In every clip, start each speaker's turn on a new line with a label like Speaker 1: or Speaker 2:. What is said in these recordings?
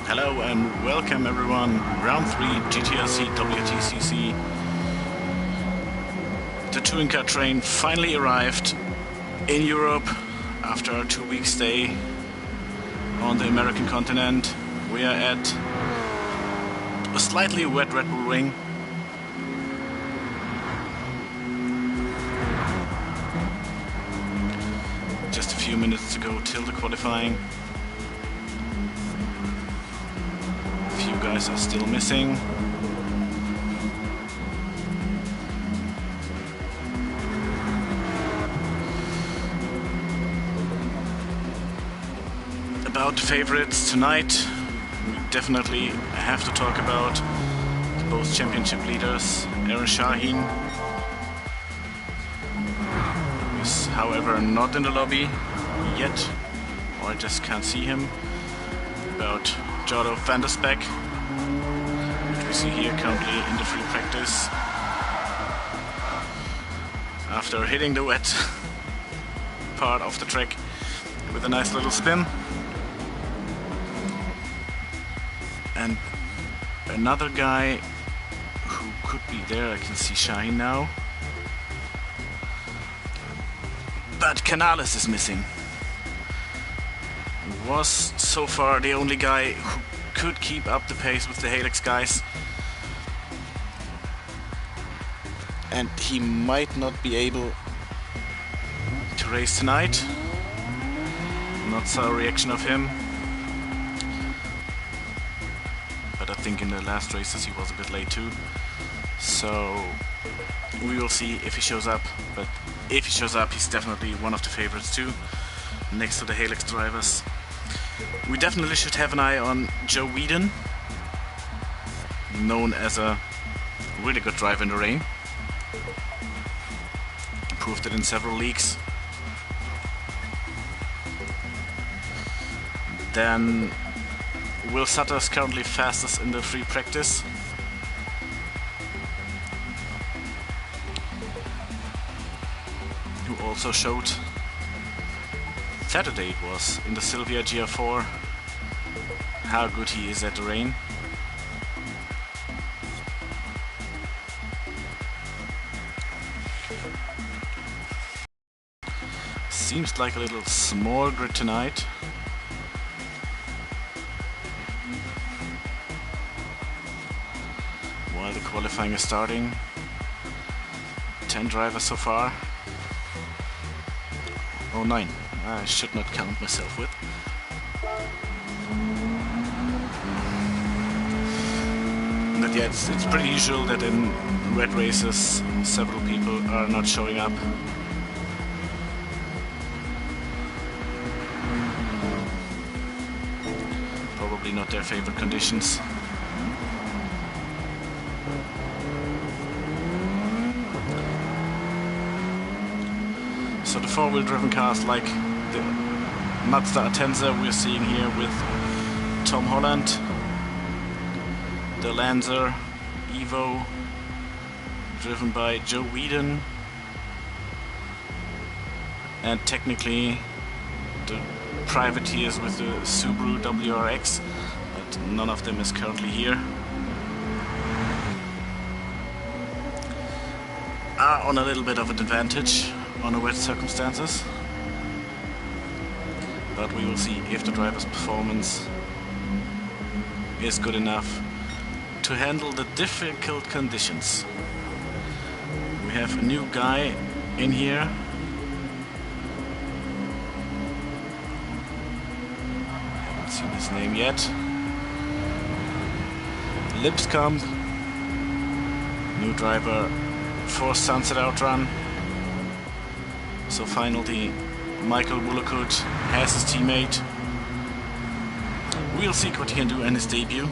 Speaker 1: Hello and welcome everyone. Round 3 GTRC WTCC. The touring car train finally arrived in Europe after a 2-week stay on the American continent. We are at a slightly wet Red Bull Ring. Just a few minutes to go till the qualifying. Few guys are still missing. About the favorites tonight, we definitely have to talk about both championship leaders. Aaron Shaheen is however not in the lobby yet, or I just can't see him. About Jordo van der Speck, which we see here currently in the free practice after hitting the wet part of the track with a nice little spin. And another guy who could be there, I can see Shaheen now, but Canales is missing. Was so far the only guy who could keep up the pace with the Helix guys, and he might not be able to race tonight. Not saw a reaction of him, but I think in the last races he was a bit late too, so we will see if he shows up. But if he shows up, he's definitely one of the favorites too, next to the Helix drivers. We definitely should have an eye on Joe Whedon, known as a really good driver in the rain. Proved it in several leagues. Then Will Sutter is currently fastest in the free practice. Who also showed Saturday it was in the Silvia GR4 how good he is at the rain. Seems like a little small grid tonight. While the qualifying is starting, 10 drivers so far. Oh, 9. I should not count myself with. But yeah, it's pretty usual that in red races several people are not showing up. Probably not their favorite conditions. So the four-wheel driven cars like the Mazda Atenza we're seeing here with Tom Holland, the Lancer Evo driven by Joe Whedon, and technically the privateers with the Subaru WRX, but none of them is currently here, are on a little bit of an advantage on the wet circumstances. But we will see if the driver's performance is good enough to handle the difficult conditions. We have a new guy in here. Haven't seen his name yet. Lipscomb, new driver for Sunset Outrun. So finally Michael Woolacott has his teammate. We'll see what he can do in his debut.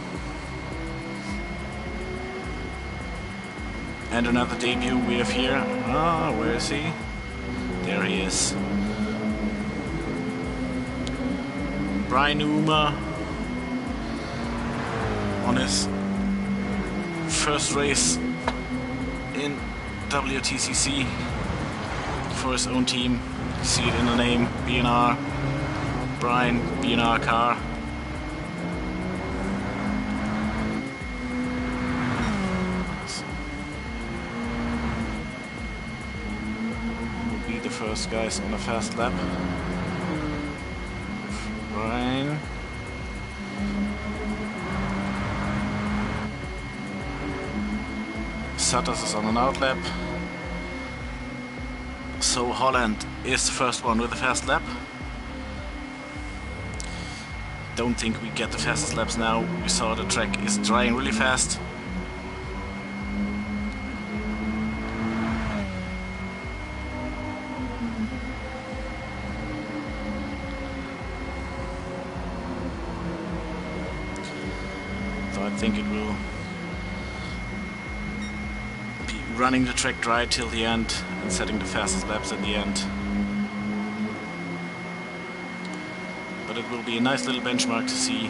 Speaker 1: And another debut we have here. Where is he? There he is. Brian Numa on his first race in WTCC for his own team. You see it in the name, B&R, Brian, B&R car. first guys on a fast lap. Ryan. Sutters is on an outlap. So Holland is the first one with a fast lap. Don't think we get the fastest laps now. We saw the track is drying really fast. So I think it will be running the track dry till the end and setting the fastest laps at the end. But it will be a nice little benchmark to see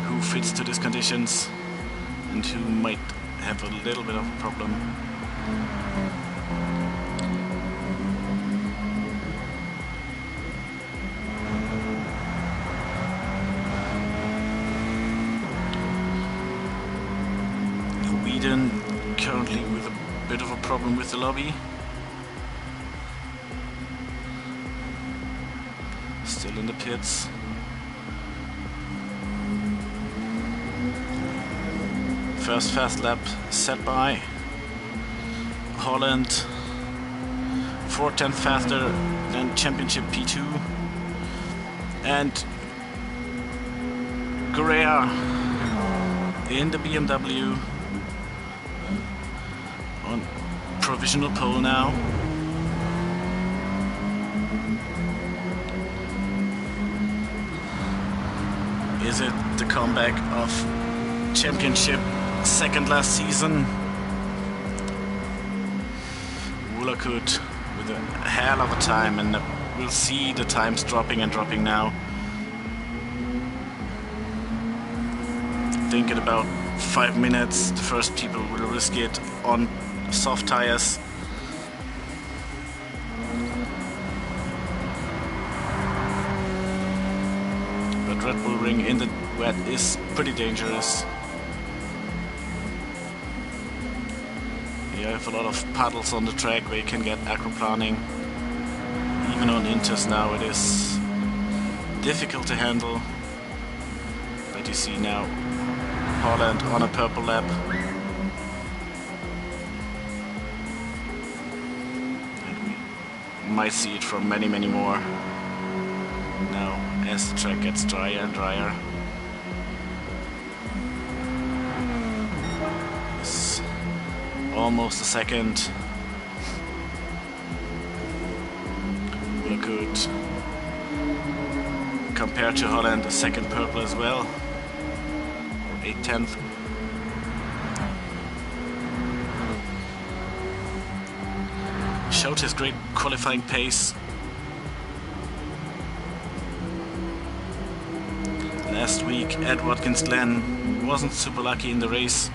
Speaker 1: who fits to these conditions and who might have a little bit of a problem. Sweden currently with a bit of a problem with the lobby. Still in the pits. First fast lap set by Holland, 4/10 faster than championship P2, and Gran in the BMW on provisional pole now. Is it the comeback of championship second last season? Woolakut with a hell of a time, and we'll see the times dropping and dropping now. I think in about 5 minutes the first people will risk it on soft tires. But Red Bull Ring in the wet is pretty dangerous. You have a lot of puddles on the track where you can get aquaplaning. Even on inters now it is difficult to handle. But you see now Holland on a purple lap. And we might see it from many more now as the track gets drier and drier. It's almost a second. Look good. Compared to Holland, a second purple as well. 8/10. Showed his great qualifying pace. Last week at Watkins Glen wasn't super lucky in the race.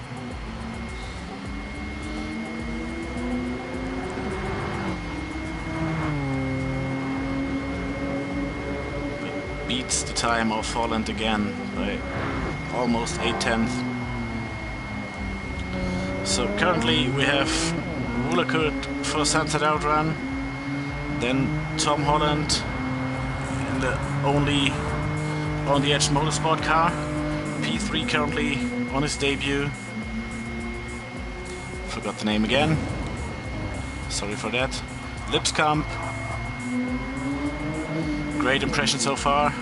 Speaker 1: But beats the time of Holland again by almost 8/10. So currently we have Woolakut for Sunset Outrun, then Tom Holland in the only on the Edge Motorsport car, P3 currently on his debut. Forgot the name again. Sorry for that. Lipskamp. Great impression so far.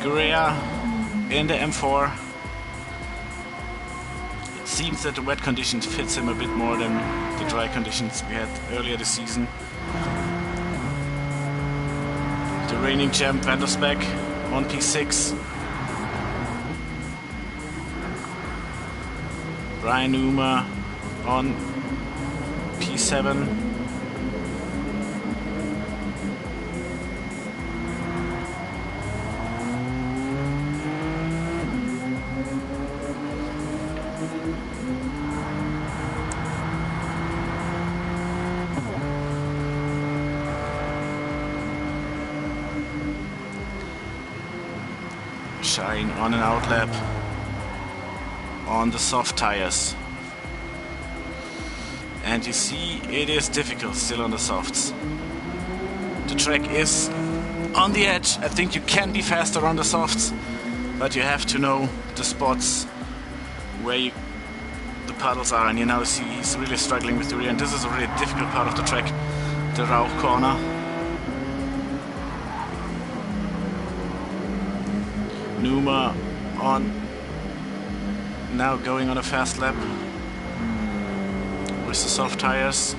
Speaker 1: Guerrea in the M4. It seems that the wet conditions fits him a bit more than the dry conditions we had earlier this season. The reigning champ Van der Speck on P6. Brian Newmer on P7. Shine on an outlap on the soft tires. And you see, it is difficult still on the softs. The track is on the edge. I think you can be faster on the softs, but you have to know the spots where the puddles are. And you now see he's really struggling with the rear, and this is a really difficult part of the track, the Rauch corner. Numa on, now going on a fast lap with the soft tires.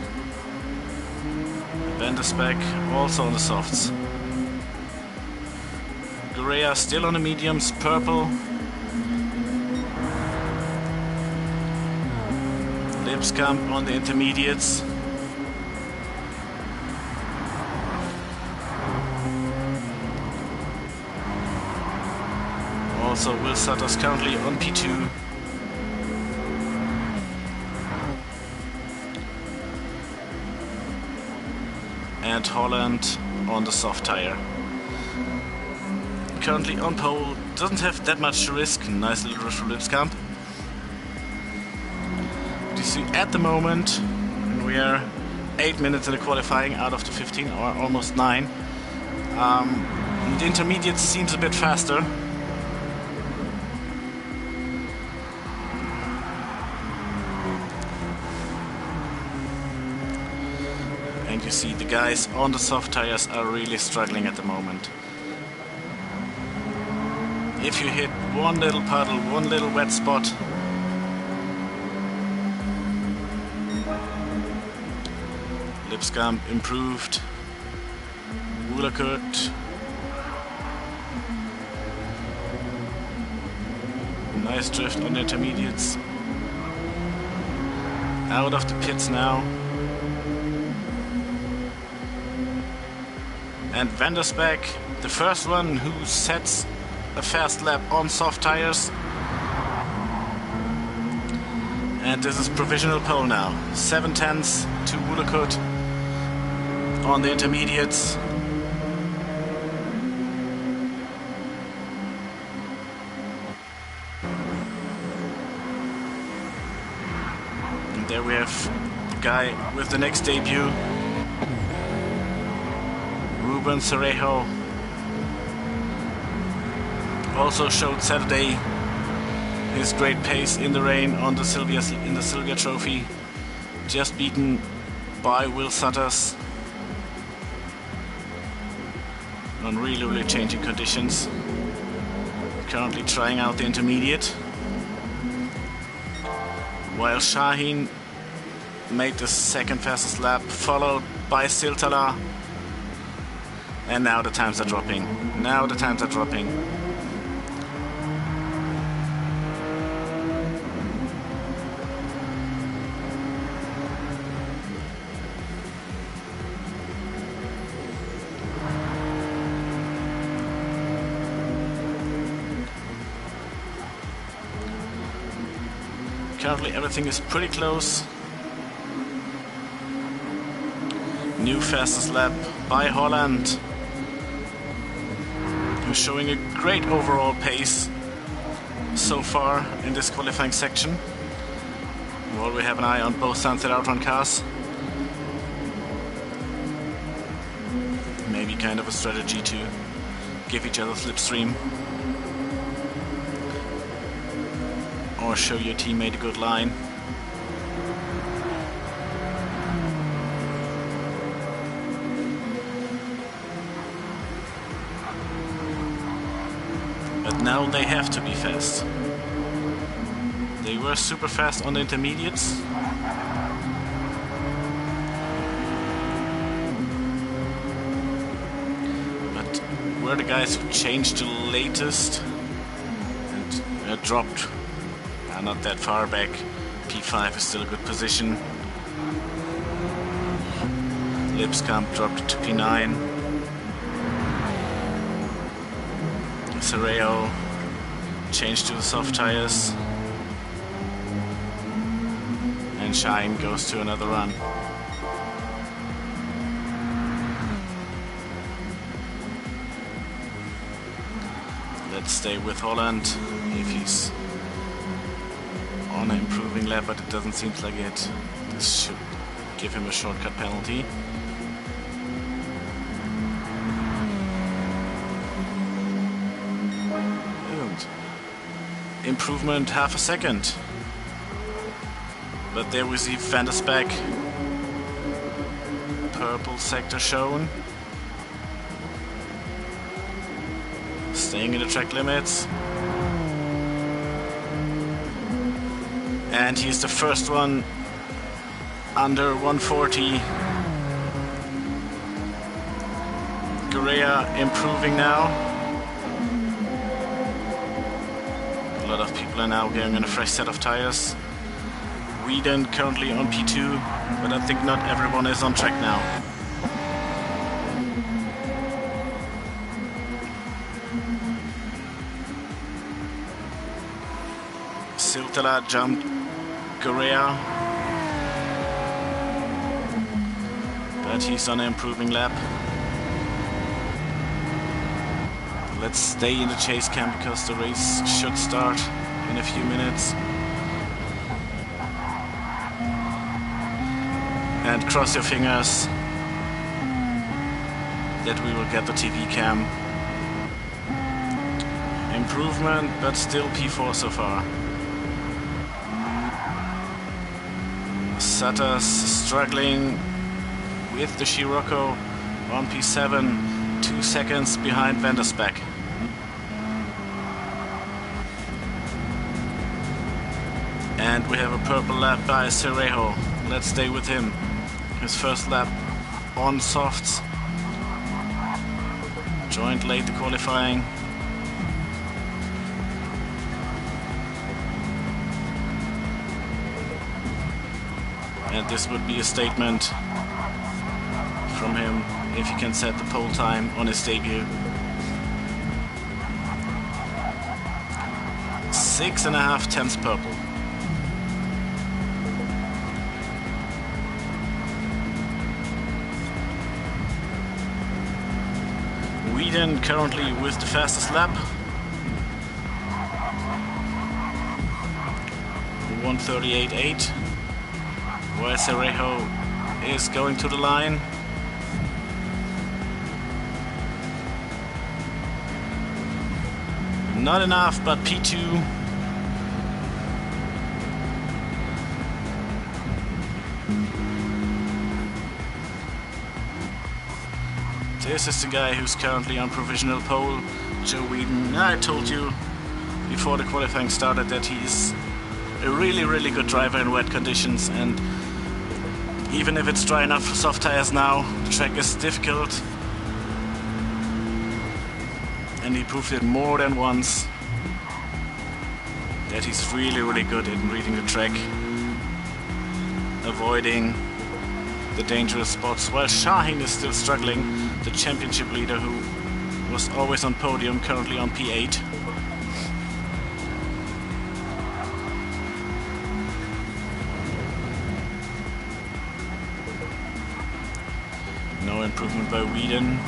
Speaker 1: Vandersbeck also on the softs. Guerrea still on the mediums, purple. Lipskamp on the intermediates. Also Will Sutter's currently on P2. And Holland on the soft tire. Currently on pole, doesn't have that much to risk. Nice little rush from Lipskamp. You see at the moment, we are 8 minutes in the qualifying out of the 15, or almost 9. The intermediate seems a bit faster. And you see the guys on the soft tires are really struggling at the moment. If you hit one little puddle, one little wet spot, Lipskamp improved. Woolakut. Nice drift on the intermediates. Out of the pits now. And Vandersbeck, the first one who sets a fast lap on soft tires. And this is provisional pole now. 7/10 to Woolakut on the intermediates. And there we have the guy with the next debut. Ruben Cerejo also showed Saturday his great pace in the rain on the Silvia Trophy, just beaten by Will Sutters on really changing conditions. Currently trying out the intermediate, while Shaheen made the second fastest lap, followed by Siltala. And now the times are dropping. Now the times are dropping. Currently everything is pretty close. New fastest lap by Holland, who's showing a great overall pace so far in this qualifying section. While we have an eye on both Sunset Outrun cars. Maybe kind of a strategy to give each other slipstream. Or show your teammate a good line. But now they have to be fast. They were super fast on the intermediates. But were the guys who changed the latest and dropped not that far back. P5 is still a good position. Lipskamp dropped to P9. Cerejo changed to the soft tires. And Shine goes to another run. Let's stay with Holland if he's on an improving lap, but it doesn't seem like it. This should give him a shortcut penalty. And improvement half a second. But there we see Van der Speck. Purple sector shown. Staying in the track limits. And he's the first one under 140. Guerrea improving now. A lot of people are now going on a fresh set of tires. Whedon currently on P2, but I think not everyone is on track now. Siltala jumped Guerrea, but he's on an improving lap. Let's stay in the chase cam because the race should start in a few minutes. And cross your fingers that we will get the TV cam. Improvement, but still P4 so far. Sutter's struggling with the Scirocco on P7, 2 seconds behind Van der Speck. And we have a purple lap by Cerejo. Let's stay with him. His first lap on softs. Joined late the qualifying. And this would be a statement from him if he can set the pole time on his debut. 6.5 tenths purple. Whedon currently with the fastest lap. 1:38.8. Where Cerejo is going to the line. Not enough, but P2. This is the guy who's currently on provisional pole, Joe Whedon. I told you before the qualifying started that he's a really good driver in wet conditions, and even if it's dry enough for soft tires now, the track is difficult. And he proved it more than once that he's really good in reading the track, avoiding the dangerous spots, while Shaheen is still struggling, the championship leader who was always on podium, currently on P8. No improvement by Whedon.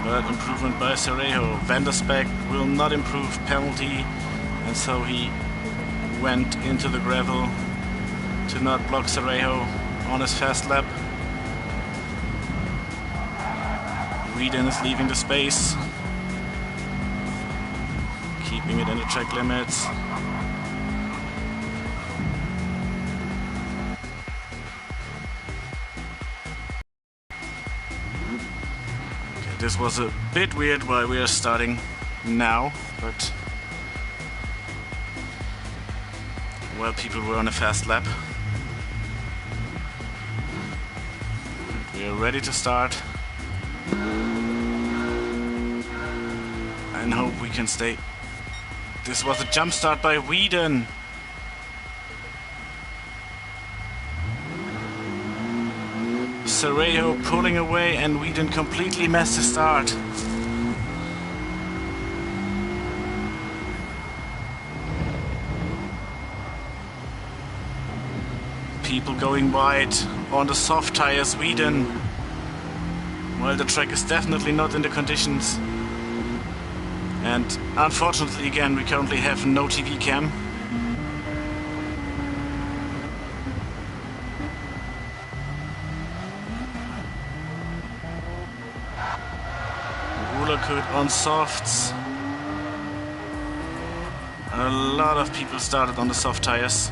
Speaker 1: But improvement by Cerejo. Van der Speck will not improve, penalty, and so he went into the gravel to not block Cerejo on his fast lap. Whedon is leaving the space, keeping it in the track limits. Okay, this was a bit weird why we are starting now, but well, people were on a fast lap. We are ready to start. And hope we can stay. This was a jump start by Whedon. Cerejo pulling away, and Whedon completely messed the start. People going wide on the soft tires. Whedon Well, the track is definitely not in the conditions. And unfortunately, again, we currently have no TV cam. Rulercoat on softs. A lot of people started on the soft tires.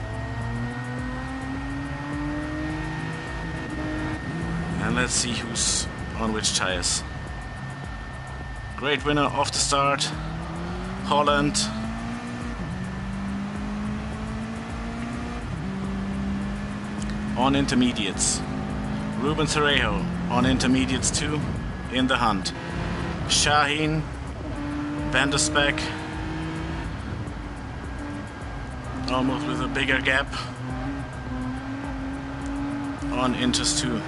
Speaker 1: And let's see who's on which tires. Great winner off the start, Holland. On intermediates. Ruben Cerejo on intermediates too, in the hunt. Shaheen, Van der Speck, almost with a bigger gap, on inters too.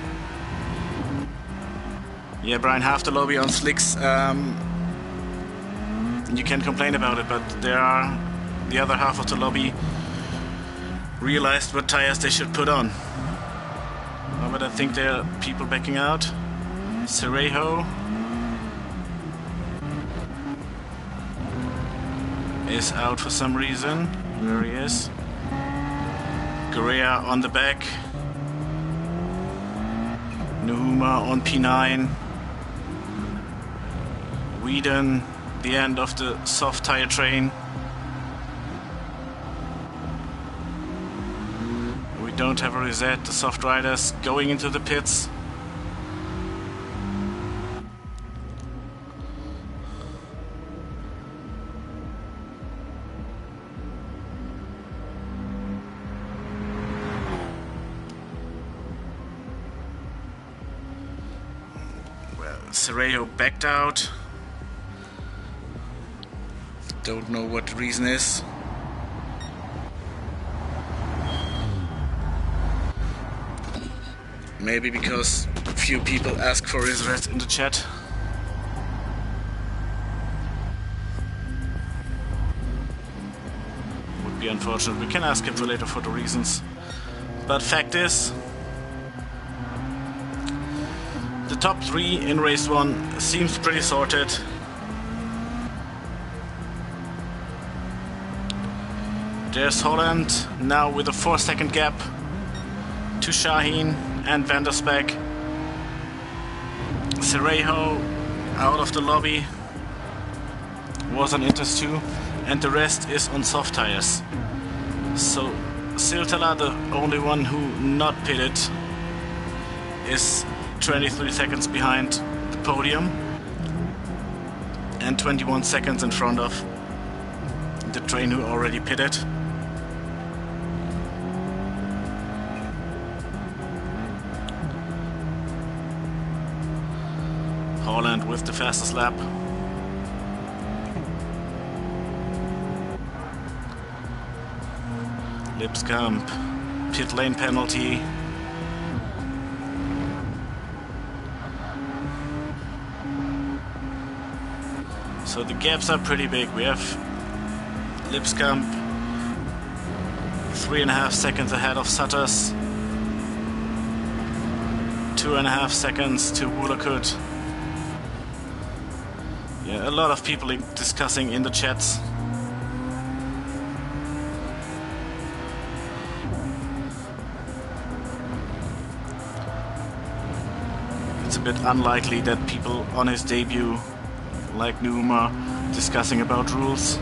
Speaker 1: Yeah, Brian, half the lobby on slicks. You can complain about it, but the other half of the lobby realized what tires they should put on. Oh, but I think there are people backing out. Cerejo is out for some reason. There he is. Correa on the back. Nuhuma on P9. Whedon, the end of the soft tire train. We don't have a reset. The soft riders going into the pits. Well, Cerejo backed out. Don't know what the reason is. Maybe because few people ask for his rest in the chat. Would be unfortunate. We can ask him for later for the reasons. But fact is, the top 3 in race 1 seems pretty sorted. There's Holland now with a 4-second gap to Shaheen and Van der Speck. Cerejo out of the lobby, was on inters too, and the rest is on soft tires. So Siltala, the only one who not pitted, is 23 seconds behind the podium and 21 seconds in front of the train who already pitted. Holland with the fastest lap. Lipscomb, pit lane penalty. So the gaps are pretty big. We have Lipscomb 3.5 seconds ahead of Sutters. 2.5 seconds to Woolakut. Yeah, a lot of people discussing in the chats. It's a bit unlikely that people on his debut, like Numa, discussing about rules.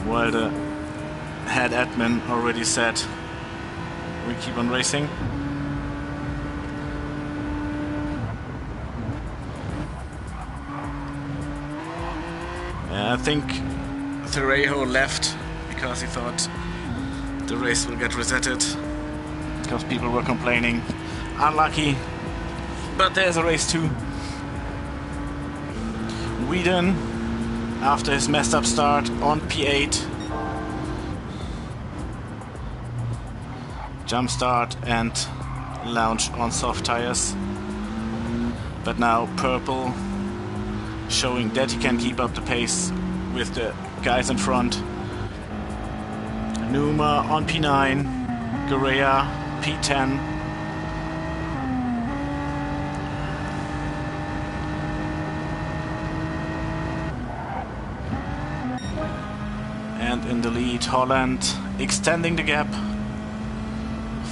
Speaker 1: While the head admin already said we keep on racing. I think Cerejo left because he thought the race will get resetted because people were complaining. Unlucky, but there's a race 2. Whedon, after his messed up start, on P8. Jump start and launch on soft tires. But now Purple showing that he can keep up the pace with the guys in front. Numa on P9, Correa P10. Holland in the lead. Holland extending the gap.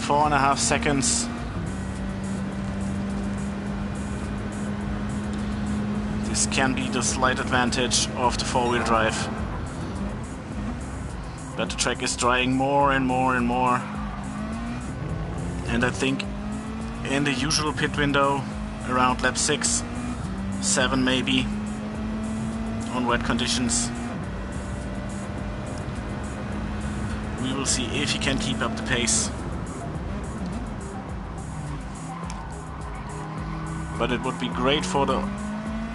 Speaker 1: 4.5 seconds. This can be the slight advantage of the four-wheel drive. But the track is drying more and more and more. And I think in the usual pit window, around lap 6, 7 maybe, on wet conditions, we will see if he can keep up the pace. But it would be great for the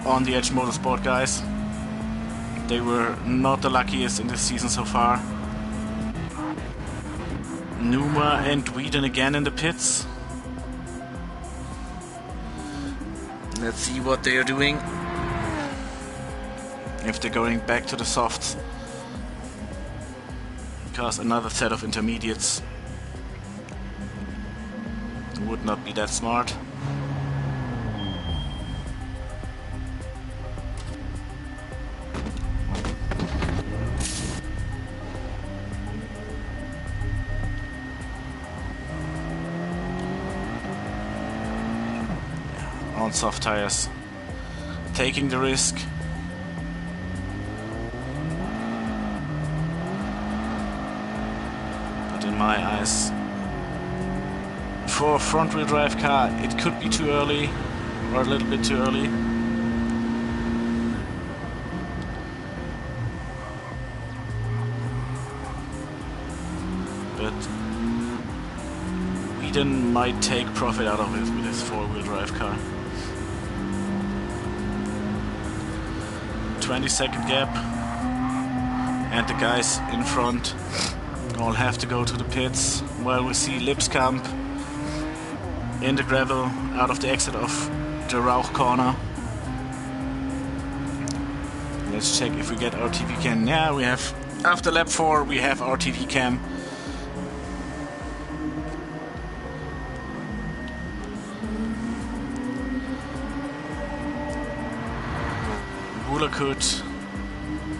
Speaker 1: On the Edge Motorsport guys. They were not the luckiest in this season so far. Numa and Whedon again in the pits. Let's see what they are doing. If they're going back to the softs. Because another set of intermediates would not be that smart. On soft tires, taking the risk. But in my eyes, for a front-wheel drive car, it could be too early, or a little bit too early. But Whedon might take profit out of it with his four-wheel drive car. 20-second gap, and the guys in front all have to go to the pits, while we see Lipskamp in the gravel out of the exit of the Rauch corner. Let's check if we get our TV cam. Yeah, we have, after lap 4 we have our TV cam. Wulakut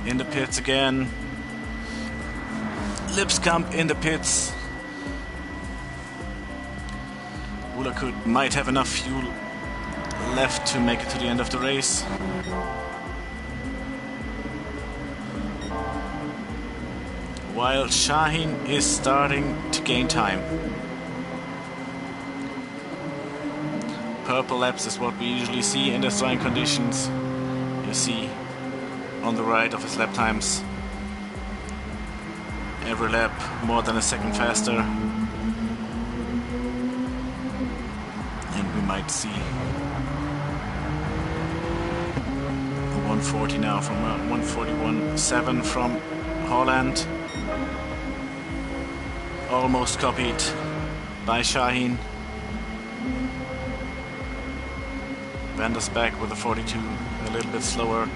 Speaker 1: in the pits again. Lipskamp in the pits. Wulakut might have enough fuel left to make it to the end of the race. While Shaheen is starting to gain time. Purple laps is what we usually see in the drying conditions. You see on the right of his lap times, every lap more than a second faster, and we might see 140 now from 141.7 from Holland, almost copied by Shaheen. Vander's back with a 42, a little bit slower.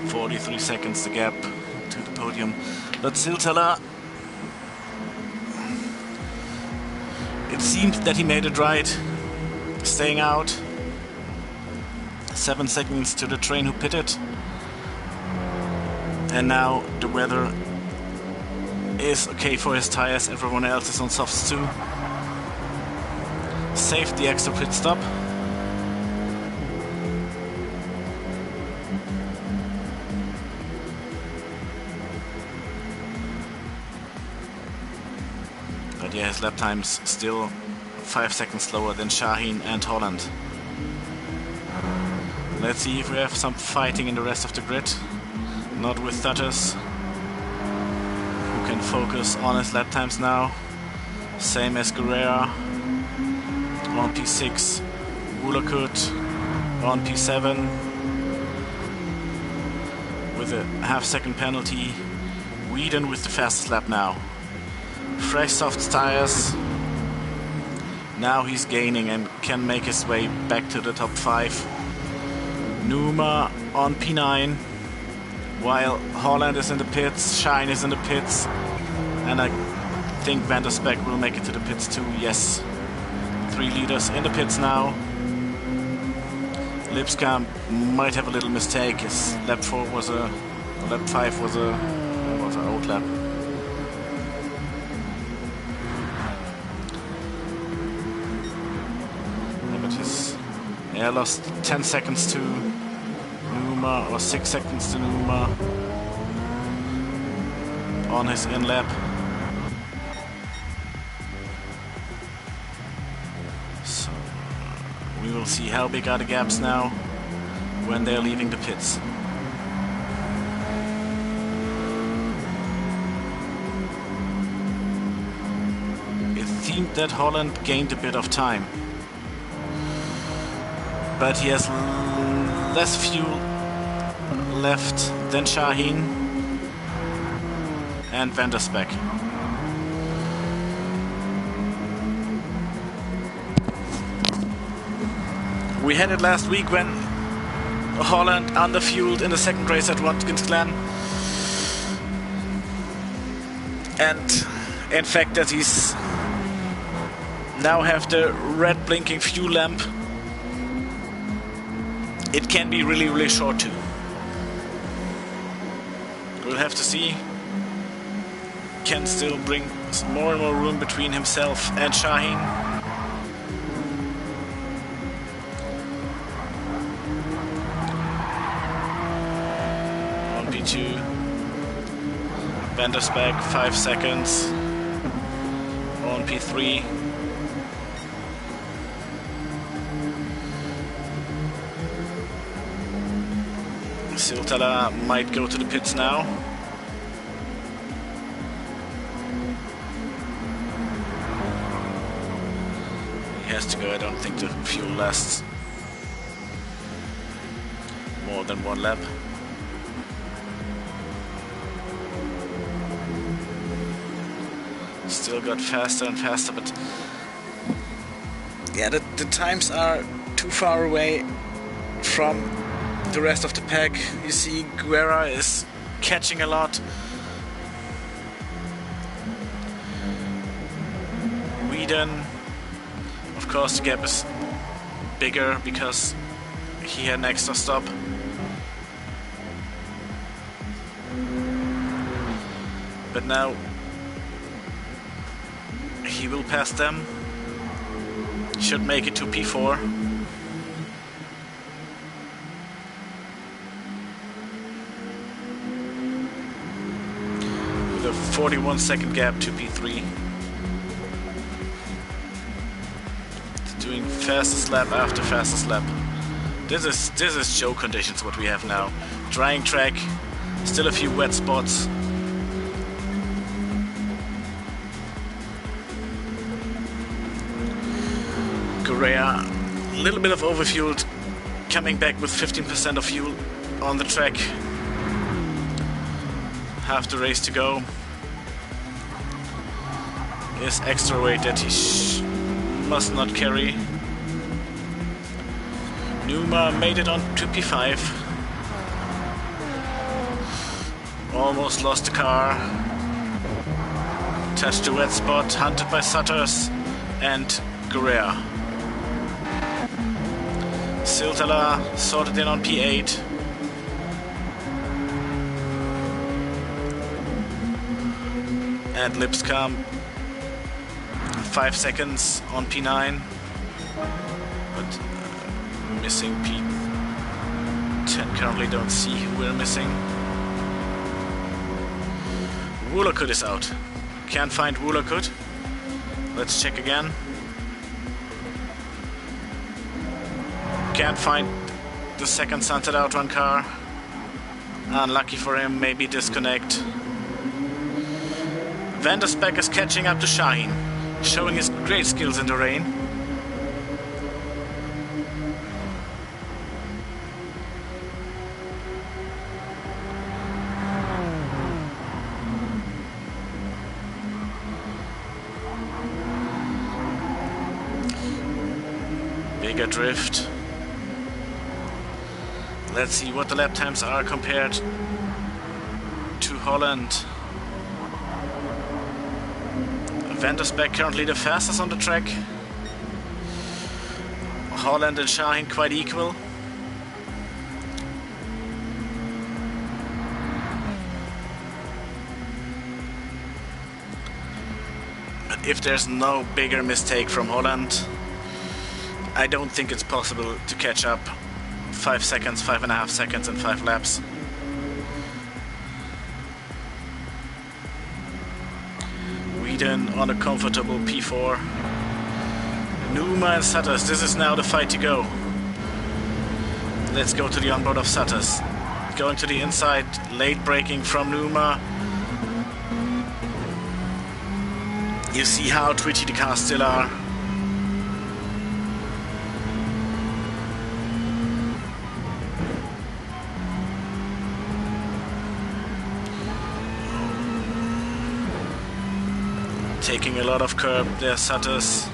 Speaker 1: "43 seconds the gap to the podium." But Siltala, it seemed that he made it right, staying out. 7 seconds to the train who pitted. And now the weather is okay for his tires, everyone else is on softs too. Saved the extra pit stop. But yeah, his lap time's still 5 seconds slower than Shaheen and Holland. Let's see if we have some fighting in the rest of the grid. Not with Thutters, who can focus on his lap times now. Same as Guerrera on P6, Wulakut on P7 with a half-second penalty. Whedon with the fastest lap now. Fresh soft tires. Now he's gaining and can make his way back to the top 5. Numa on P9. While Holland is in the pits, Shine is in the pits, and I think Van der Speck will make it to the pits too. Yes, 3 leaders in the pits now. Lipscomb might have a little mistake. His lap 4 was a, lap 5 was a out lap. Yeah, but his lost 10 seconds to Numa, or 6 seconds to Numa on his in lap. So we will see how big are the gaps now when they're leaving the pits. It seemed that Holland gained a bit of time, but he has less fuel left than Shaheen and Van der Speck. We had it last week when Holland underfueled in the second race at Watkins Glen, and in fact that he's now have the red blinking fuel lamp, it can be really short too. We'll have to see. Can still bring more and more room between himself and Shaheen. On P2, Van der Speck 5 seconds. On P3, Siltala might go to the pits now. He has to go. I don't think the fuel lasts more than 1 lap. Still got faster and faster, but yeah, the times are too far away from the rest of the pack. You see Guerra is catching a lot. Whedon, of course the gap is bigger because he had an extra stop. But now he will pass them. Should make it to P4. With a 41-second gap to P3. Doing fastest lap after fastest lap. This is show conditions what we have now. Drying track, still a few wet spots. Correa, a little bit of overfueled, coming back with 15% of fuel on the track. Half the race to go. Is extra weight that he must not carry. Numa made it on to P5. Almost lost the car. Touched the wet spot, hunted by Sutters and Guerra. Siltala sorted in on P8. And Lipscomb 5 seconds on P9. But missing P10. Currently don't see who we're missing. Woolakut is out. Can't find Woolakut. Let's check again. Can't find the second Sunset Outrun car. Unlucky for him, maybe disconnect. Van der Speck is catching up to Shaheen, showing his great skills in the rain. Bigger drift. Let's see what the lap times are compared to Holland. Van der Speck currently the fastest on the track. Holland and Şahin quite equal. But if there's no bigger mistake from Holland, I don't think it's possible to catch up 5 seconds, 5.5 seconds in 5 laps. Whedon on a comfortable P4. Numa and Sutters, this is now the fight to go. Let's go to the onboard of Sutters. Going to the inside, late braking from Numa. You see how twitchy the cars still are. Taking a lot of curb there, Sutters.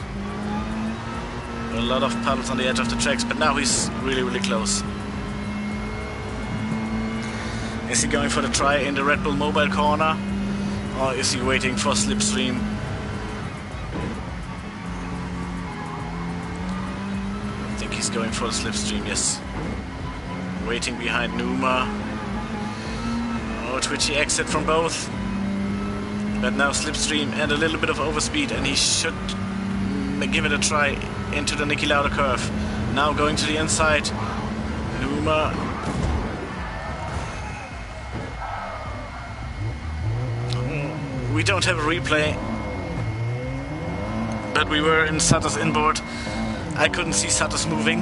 Speaker 1: A lot of puddles on the edge of the tracks, but now he's really close. Is he going for the try in the Red Bull Mobile corner, or is he waiting for slipstream? I think he's going for the slipstream, yes. Waiting behind Numa. Oh, twitchy exit from both. But now slipstream and a little bit of overspeed, and he should give it a try into the Niki Lauda curve. Now going to the inside. Numa. We don't have a replay, but we were in Sutters inboard. I couldn't see Sutters moving.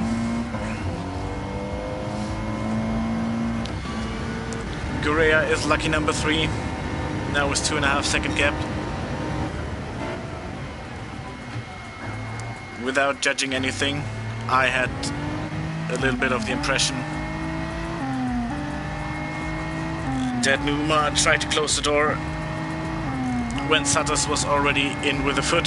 Speaker 1: Gurea is lucky number 3. Now with 2.5 second gap. Without judging anything, I had a little bit of the impression that Numa tried to close the door when Sutters was already in with a foot.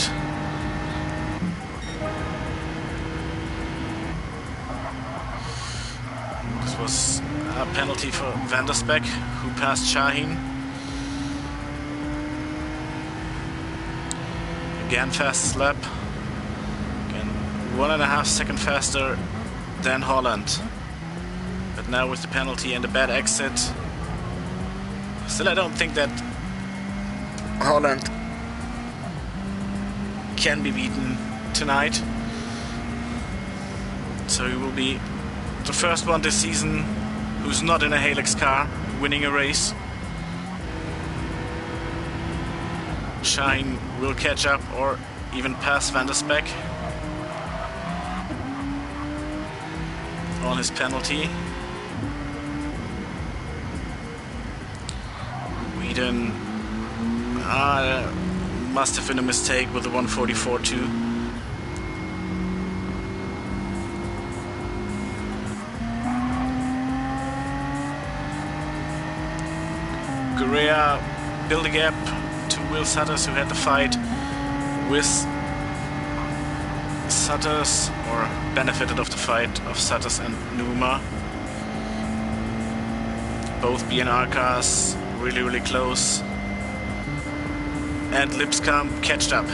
Speaker 1: This was a penalty for Van der Speck, who passed Şahin. Again, fastest lap. Again, 1.5 seconds faster than Holland. But now with the penalty and the bad exit, still I don't think that Holland can be beaten tonight. So he will be the first one this season who's not in a Helix car winning a race. Şahin will catch up or even pass Van der Speck on his penalty. Whedon must have been a mistake with the 144.2. Gurea built a gap to Will Sutters, who had the fight with Sutters, or benefited of the fight of Sutters and Numa. Both BNR cars really close. And Lipscomb catched up.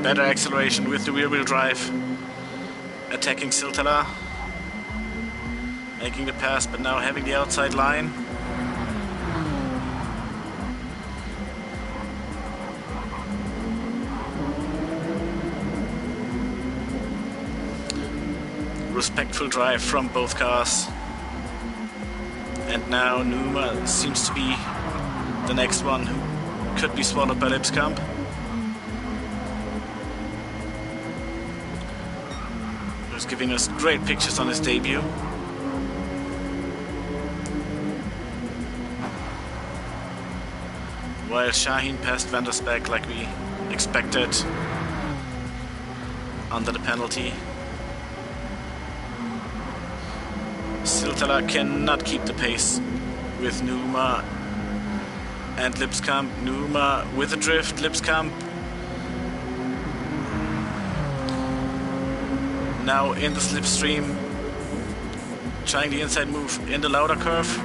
Speaker 1: Better acceleration with the rear-wheel drive. Attacking Siltala. Making the pass, but now having the outside line. Respectful drive from both cars. And now Numa seems to be the next one who could be swallowed by Lipscomb. He's giving us great pictures on his debut. While Şahin passed Van der Speck like we expected under the penalty. Siltala cannot keep the pace with Numa and Lipscomb. Numa with a drift, Lipscomb now in the slipstream, trying the inside move in the Lauda curve.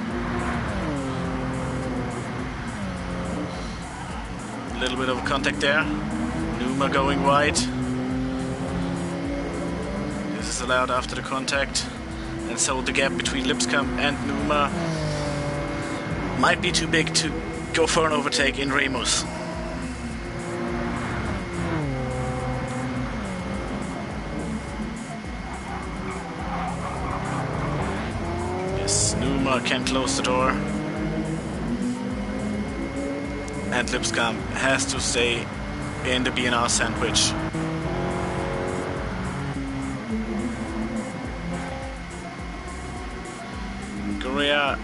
Speaker 1: little bit of contact there. Numa going wide. This is allowed after the contact. And so the gap between Lipscomb and Numa might be too big to go for an overtake in Remus. Yes, Numa can close the door. And Lipscomb has to stay in the BNR sandwich. Korea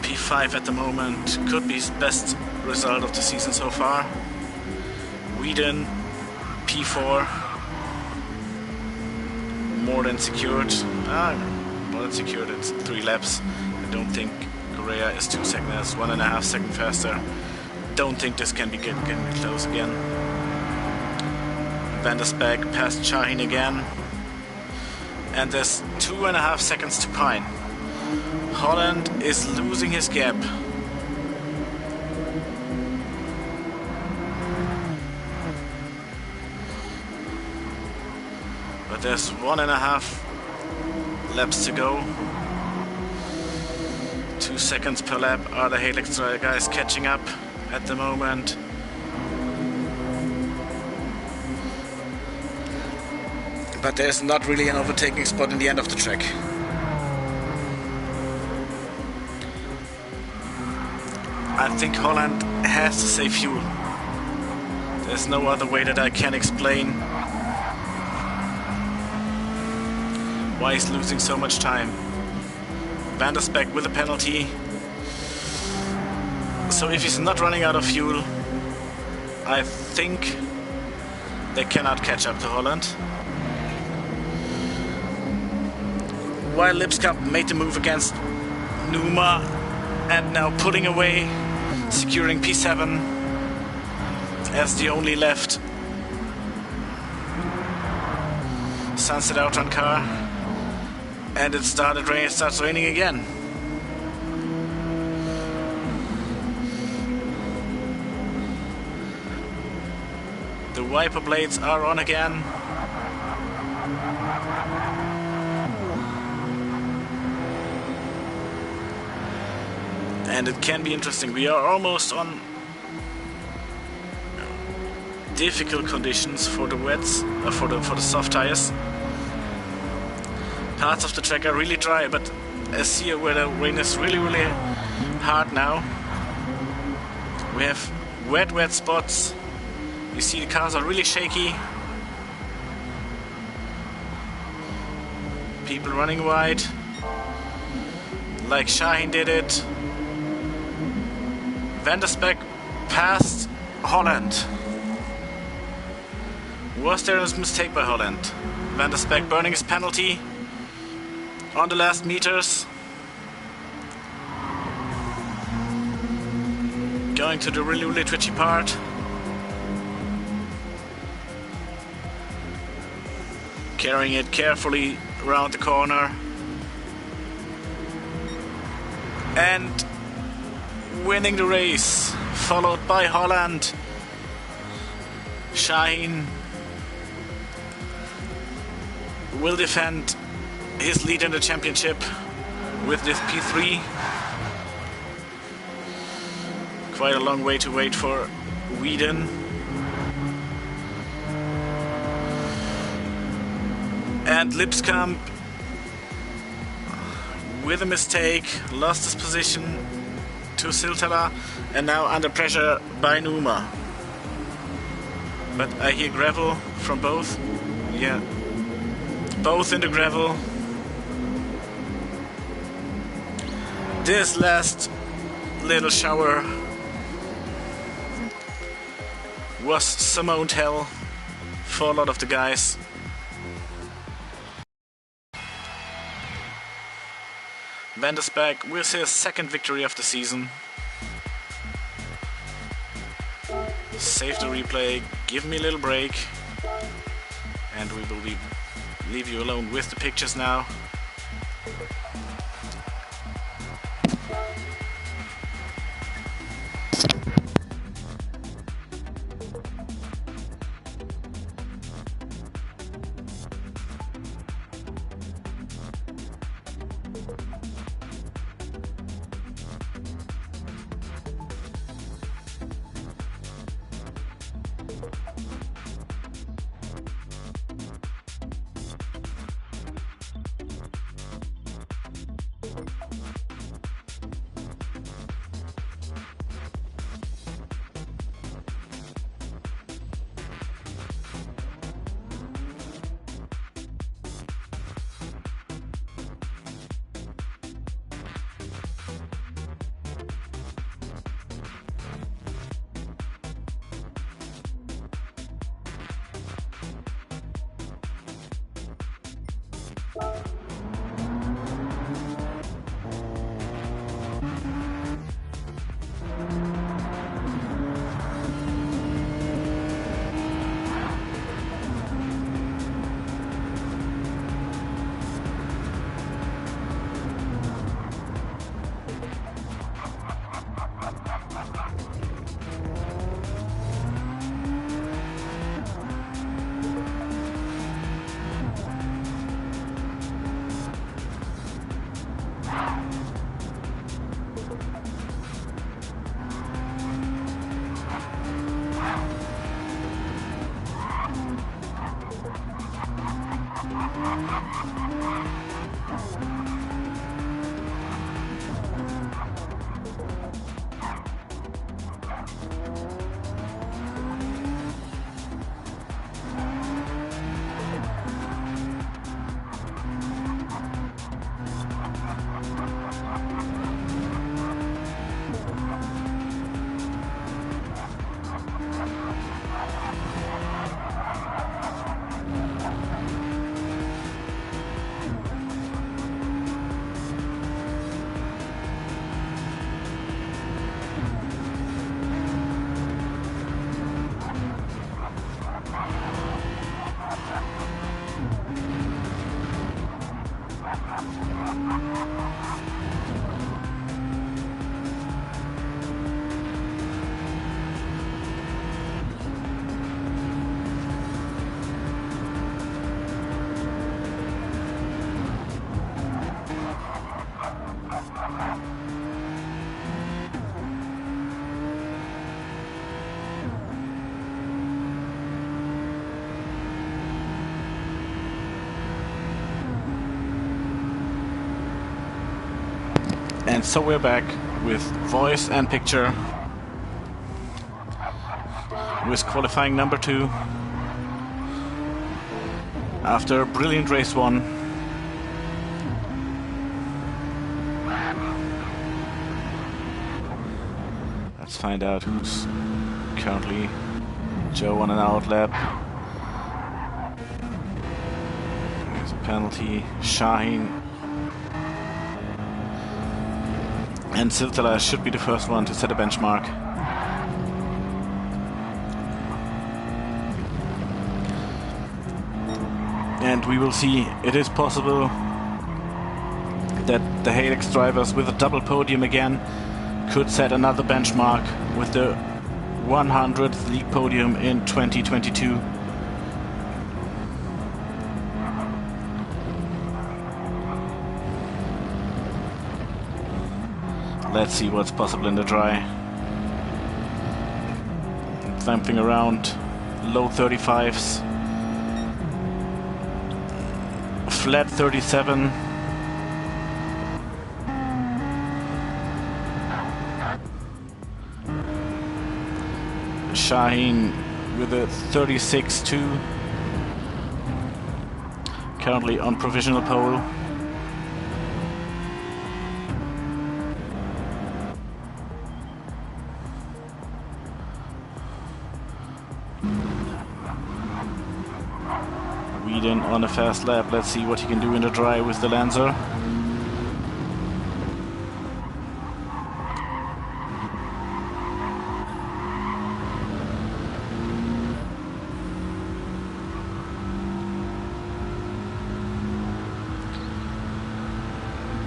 Speaker 1: P5 at the moment, could be his best result of the season so far. Whedon P4, more than secured. More than secured, it's 3 laps. I don't think Korea is 2 seconds, 1.5 seconds faster. Don't think this can be getting close again. Van der Speck past Shahin again. And there's 2.5 seconds to Pine. Holland is losing his gap. But there's 1.5 laps to go. 2 seconds per lap. Are the Helix guys catching up at the moment? But there's not really an overtaking spot in the end of the track. I think Holland has to save fuel. There's no other way that I can explain why he's losing so much time. Van der Speck with a penalty. So if he's not running out of fuel, I think they cannot catch up to Holland. While Lipscomb made the move against Numa and now pulling away, securing P7 as the only left Sunset Outrun car. And it starts raining again. The wiper blades are on again. And it can be interesting. We are almost on difficult conditions for the wets, for the soft tires. Parts of the track are really dry, but as here where the rain is really hard now, we have wet spots. You see the cars are really shaky. People running wide, like Shahin did it. Van der Speck passed Holland. Was there a mistake by Holland? Van der Speck burning his penalty on the last meters. Going to the really twitchy part. Carrying it carefully around the corner. And winning the race, followed by Holland. Shahin will defend his lead in the championship with this P3. Quite a long way to wait for Whedon. And Lipscomb, with a mistake, lost his position to Siltala and now under pressure by Numa. But I hear gravel from both. Yeah, both in the gravel. This last little shower was summoned hell for a lot of the guys. Van der Speck with his second victory of the season. Save the replay, give me a little break, and we will leave you alone with the pictures now. And so we're back with voice and picture with qualifying number 2 after a brilliant race 1. Let's find out who's currently Joe on an out lap. There's a penalty. Shaheen and Silvia should be the first one to set a benchmark. And we will see, it is possible that the Helix drivers with a double podium again could set another benchmark with the 100th league podium in 2022. Let's see what's possible in the dry. Something around low 35s. Flat 37. Shaheen with a 36.2. Currently on provisional pole. On a fast lap. Let's see what he can do in the dry with the Lancer.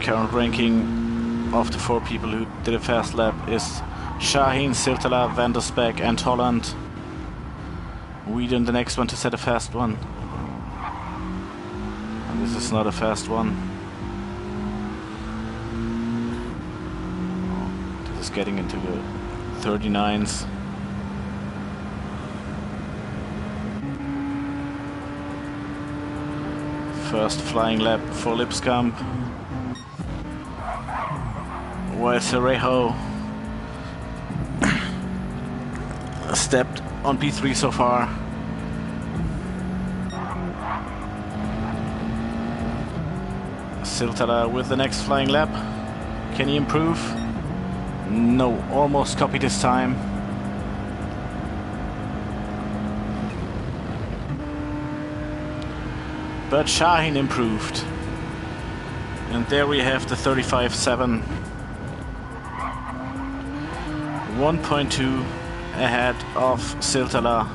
Speaker 1: Current ranking of the 4 people who did a fast lap is Shaheen, Silvia, Van der Speck and Holland. Whedon the next one to set a fast one. This is not a fast one. This is getting into the 39s. First flying lap for Lipscomb. While Cerejo stepped on P3 so far. Silvia with the next flying lap. Can he improve? No, almost copied this time. But Shaheen improved. And there we have the 35.7. 1.2 ahead of Siltala.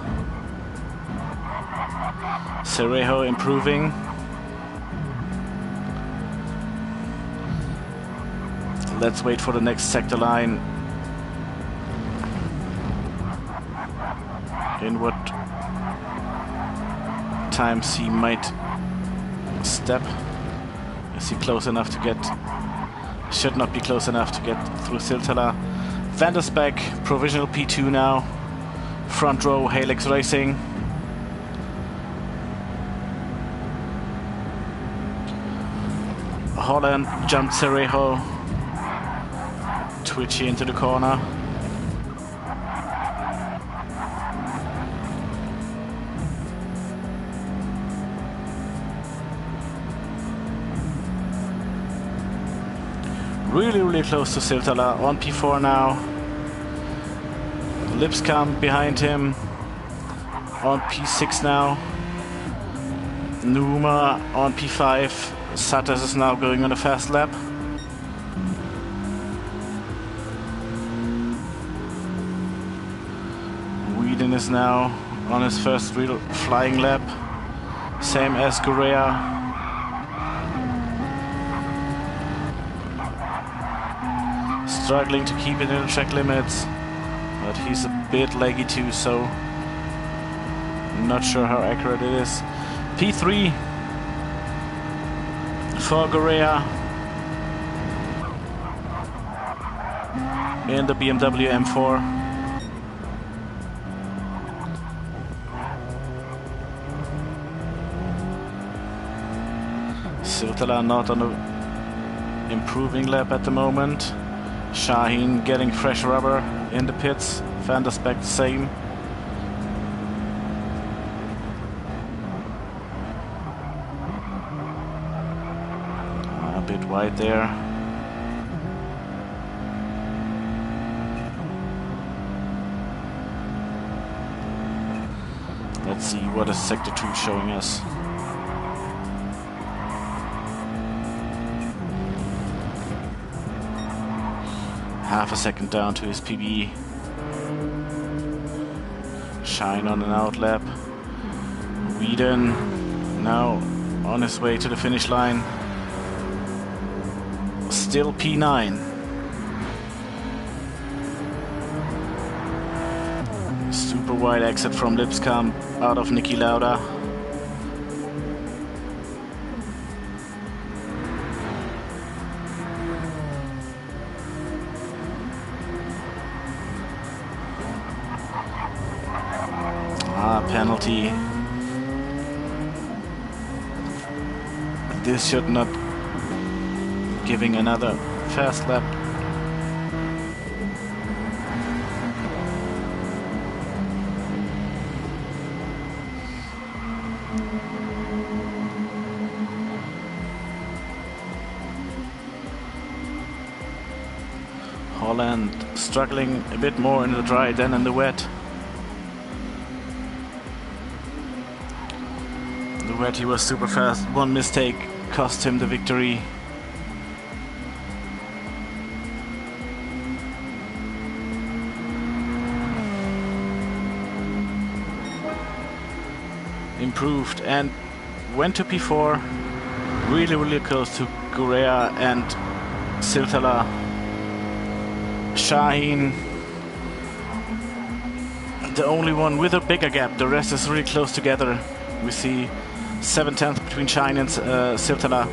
Speaker 1: Cerejo improving. Let's wait for the next sector line. In what times he might step. Is he close enough to get... Should not be close enough to get through Siltala. Vandersbeck, provisional P2 now. Front row, Helix Racing. Holland jumped Cerejo. Twitchy into the corner. Really close to Siltala, on P4 now. Lipscomb behind him, on P6 now. Numa on P5. Satters is now going on a fast lap. Whedon is now on his first real flying lap. Same as Correa. Struggling to keep it in the track limits, but he's a bit leggy too, so not sure how accurate it is. P3 for Correa in the BMW M4. Siltala not on an improving lap at the moment. Shaheen getting fresh rubber in the pits. Vandersbeck the same. A bit wide there. Let's see what is Sector 2 showing us. Half a second down to his PB. Shine on an outlap. Whedon now on his way to the finish line. Still P9. Super wide exit from Lipscomb out of Niki Lauda. Penalty. This should not giving another fast lap. Holland struggling a bit more in the dry than in the wet. He was super fast. One mistake cost him the victory. Improved and went to P4. Really close to Correa and Siltala. Shaheen, the only one with a bigger gap. The rest is really close together. We see 7/10 between Shine and Siltala.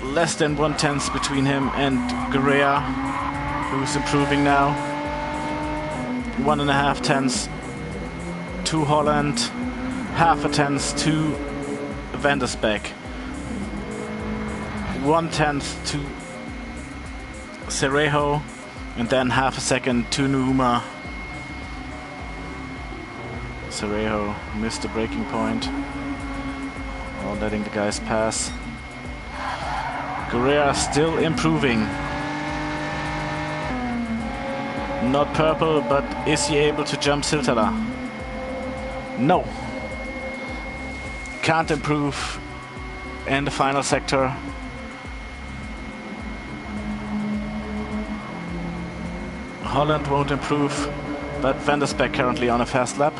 Speaker 1: Less than 1/10 between him and Correa, who's improving now. 1.5 tenths to Holland, 0.5 tenths to Vandersbeck, 1/10 to Cerejo, and then 0.5 second to Numa. Cerejo missed the braking point, while letting the guys pass. Correa still improving. Not purple, but is he able to jump Siltala? No. Can't improve and the final sector. Holland won't improve, but Van der Speck currently on a fast lap.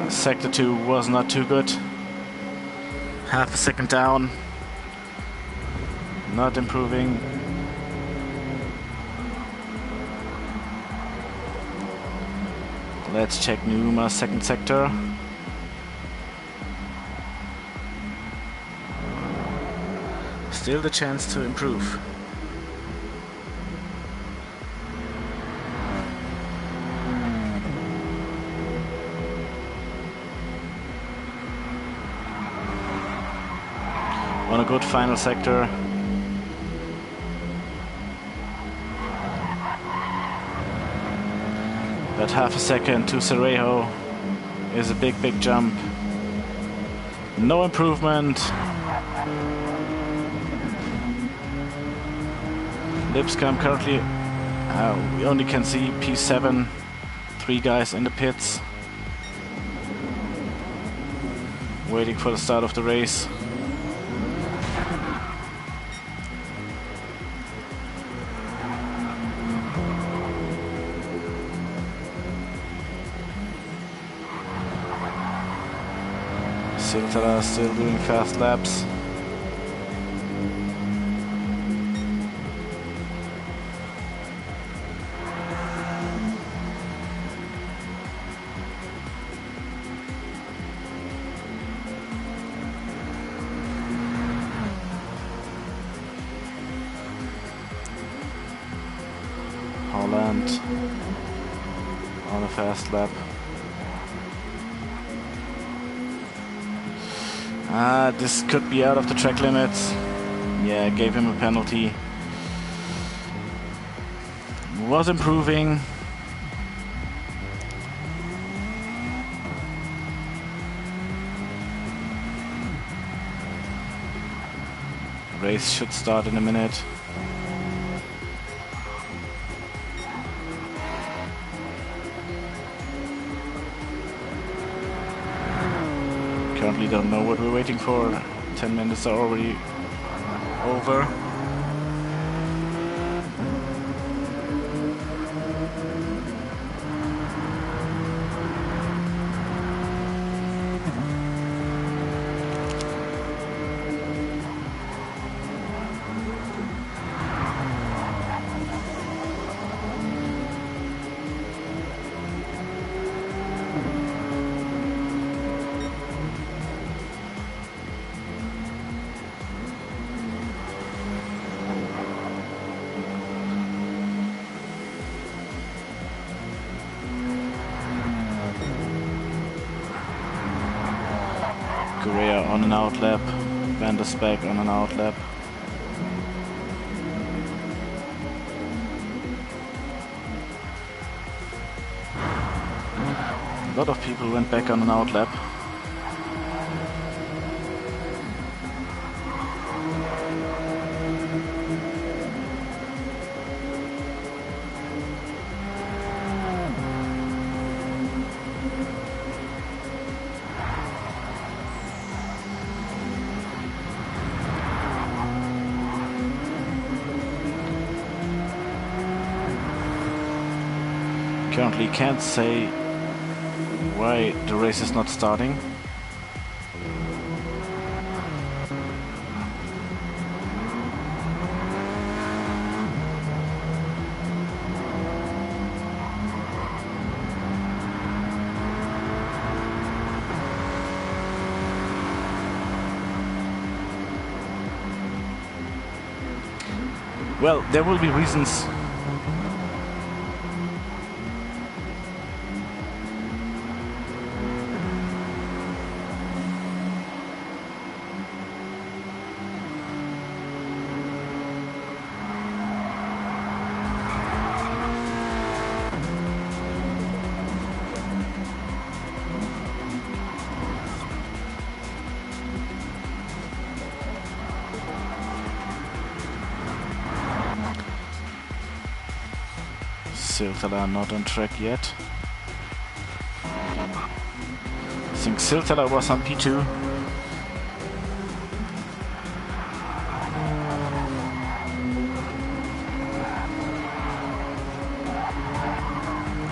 Speaker 1: Sector 2 was not too good. Half a second down. Not improving. Let's check Numa second sector. Still the chance to improve. On a good final sector. But half a second to Cerejo is a big jump. No improvement. Lipscomb currently, we only can see P7, 3 guys in the pits. Waiting for the start of the race. Silvia still doing fast laps. Holland on a fast lap. This could be out of the track limits. Yeah, gave him a penalty. Was improving. Race should start in a minute. Currently don't know what we're waiting for. 10 minutes are already over. On an outlap, Van der Speck on an outlap. A lot of people went back on an outlap. Currently can't say why the race is not starting. Well, there will be reasons. Silvia not on track yet. think Silvia was on P2.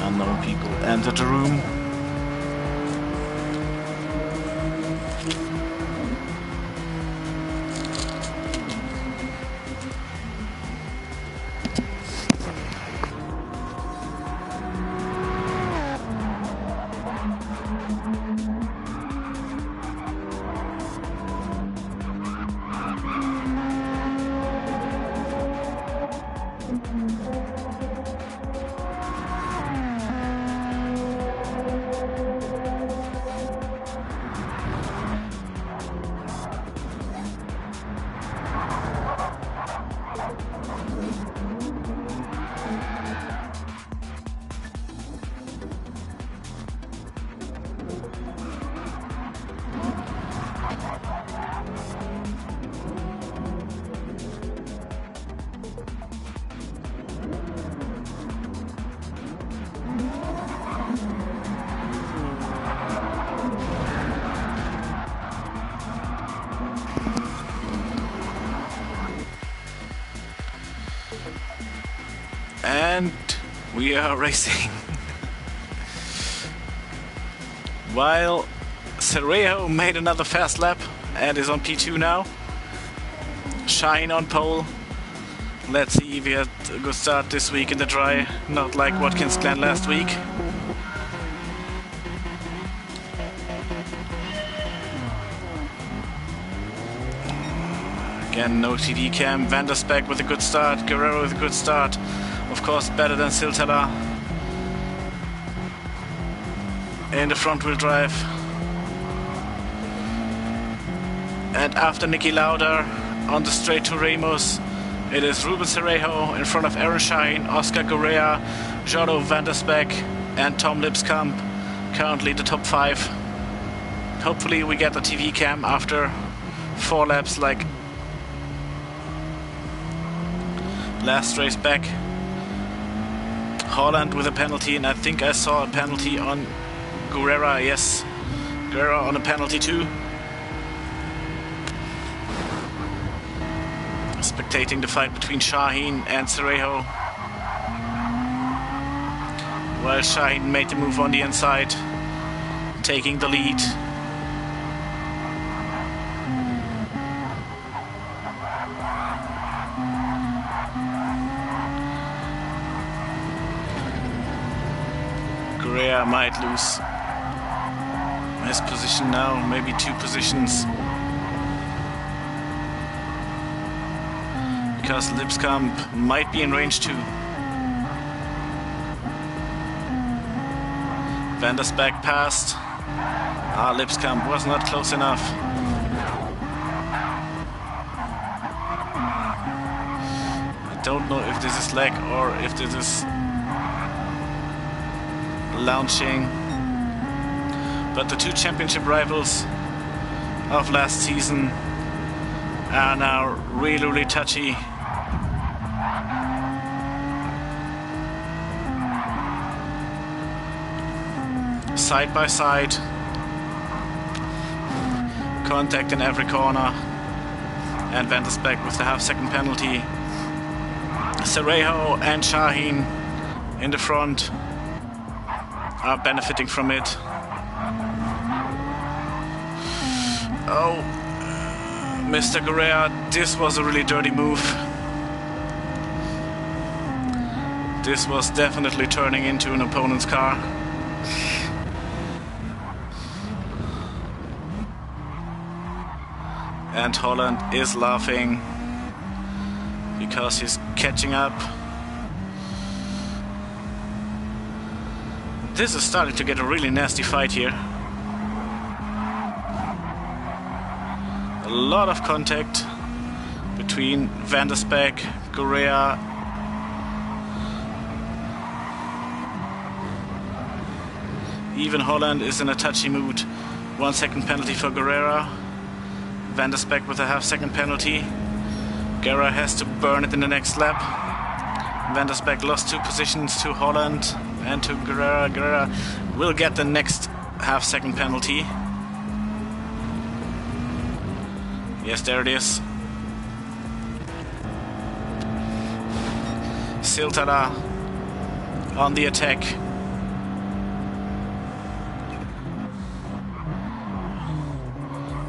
Speaker 1: Unknown people entered the room. And we are racing. While Cerejo made another fast lap and is on P2 now. Shine on pole. Let's see if he had a good start this week in the dry, not like Watkins Glen last week. Again, no TD cam. Van der Speck with a good start. Guerrero with a good start. Of course, better than Silvia. In the front wheel drive. And after Niki Lauda on the straight to Ramos, it is Ruben Cerejo in front of Aaron Shine, Oscar Correa, Jordo Van der Speck and Tom Lipskamp. Currently the top 5. Hopefully we get the TV cam after 4 laps like last race back. Holland with a penalty, and I think I saw a penalty on Guerrera. Yes, Guerrera on a penalty too. Spectating the fight between Shaheen and Cerejo. While Shaheen made the move on the inside, taking the lead. Correa might lose his position now, maybe 2 positions. Because Lipskamp might be in range too. Van der Speck passed. Lipskamp was not close enough. I don't know if this is lag or if this is launching, but the 2 championship rivals of last season are now really touchy. Side by side, contact in every corner, and Van der Speck with the half-second penalty. Cerejo and Shaheen in the front are benefiting from it. Oh, Mr. Correa, this was a really dirty move. This was definitely turning into an opponent's car. And Holland is laughing because he's catching up. This is starting to get a really nasty fight here. A lot of contact between Van der Speck, Correa, even Holland is in a touchy mood. 1 second penalty for Guerrera. Van der Speck with a half-second penalty. Guerrera has to burn it in the next lap. Van der Speck lost 2 positions to Holland and to Guerrera. Guerrera will get the next half-second penalty. Yes, there it is. Siltala on the attack.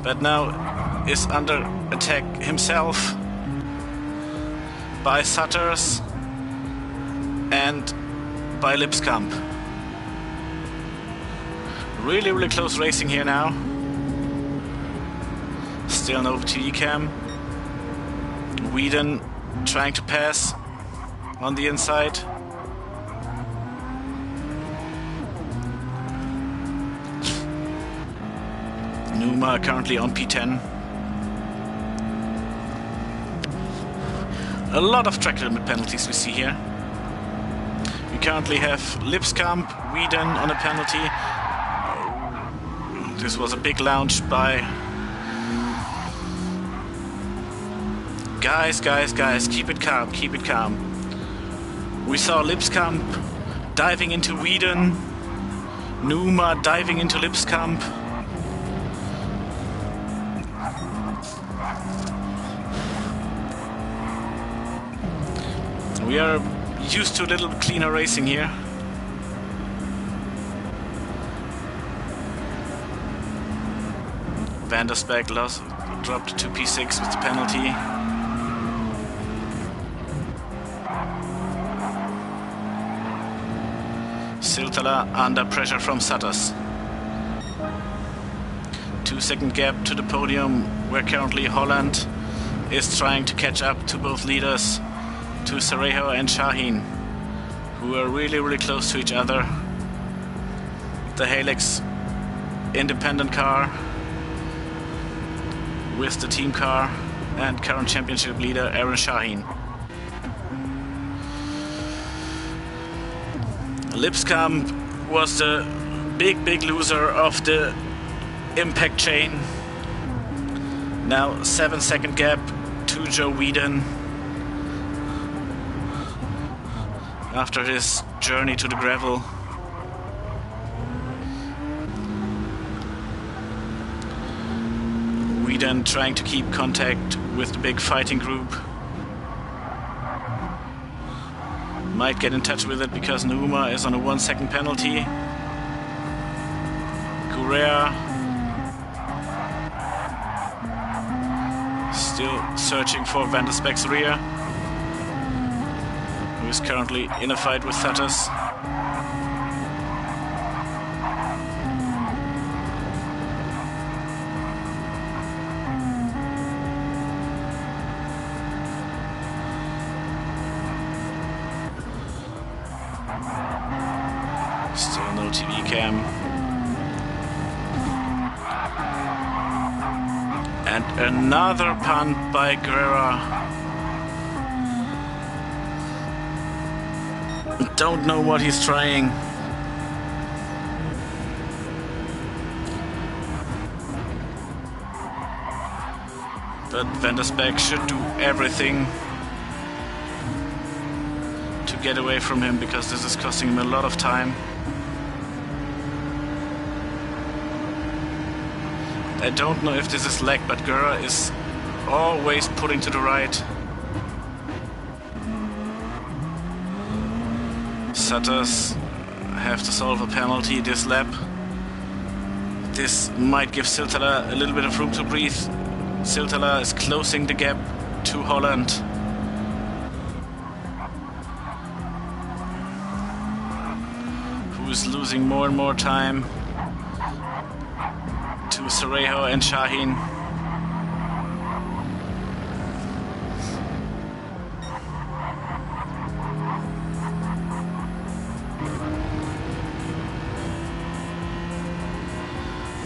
Speaker 1: But now is under attack himself by Sutters and by Lipskamp. Really, really close racing here now. Still no TV cam. Whedon trying to pass on the inside. Numa currently on P10. A lot of track limit penalties we see here. We currently have Lipskamp, Whedon on a penalty. This was a big launch by... Guys, keep it calm, keep it calm. We saw Lipskamp diving into Whedon, Numa diving into Lipskamp. We are used to a little cleaner racing here. Van der Speck dropped to P6 with the penalty. Siltala under pressure from Sutters. 2-second gap to the podium, where currently Holland is trying to catch up to both leaders, to Sarejo and Shaheen, who are really, really close to each other. The Helix independent car with the team car and current championship leader Aaron Shaheen. Lipskamp was the big loser of the impact chain. Now 7-second gap to Joe Whedon after his journey to the gravel. Whedon trying to keep contact with the big fighting group. Might get in touch with it because Numa is on a 1-second penalty. Correa still searching for Van der Speck's rear, who is currently in a fight with Sutters. Still no TV cam. And another punt by Guerra. Don't know what he's trying. But Van der Speck should do everything to get away from him, because this is costing him a lot of time. I don't know if this is lag, but Guerra is always pulling to the right. Sutters have to solve a penalty this lap. This might give Siltala a little bit of room to breathe. Siltala is closing the gap to Holland. Who is losing more and more time to Sarejo and Shaheen.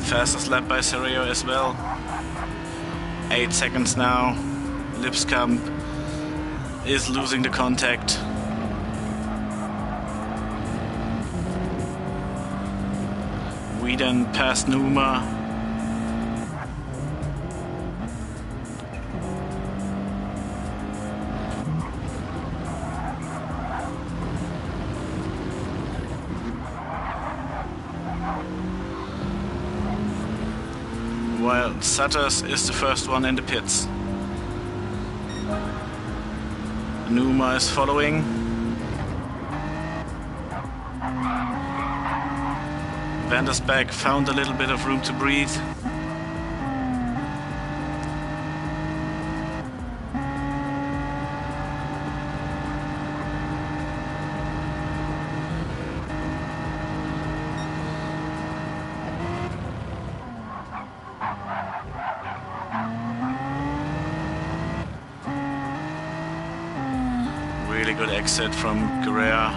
Speaker 1: Fastest lap by Sarejo as well. 8 seconds now. Lipskamp is losing the contact. Whedon past Numa. while Sutters is the first one in the pits. Numa is following. Vandersbeck found a little bit of room to breathe. Really good exit from Guerrera.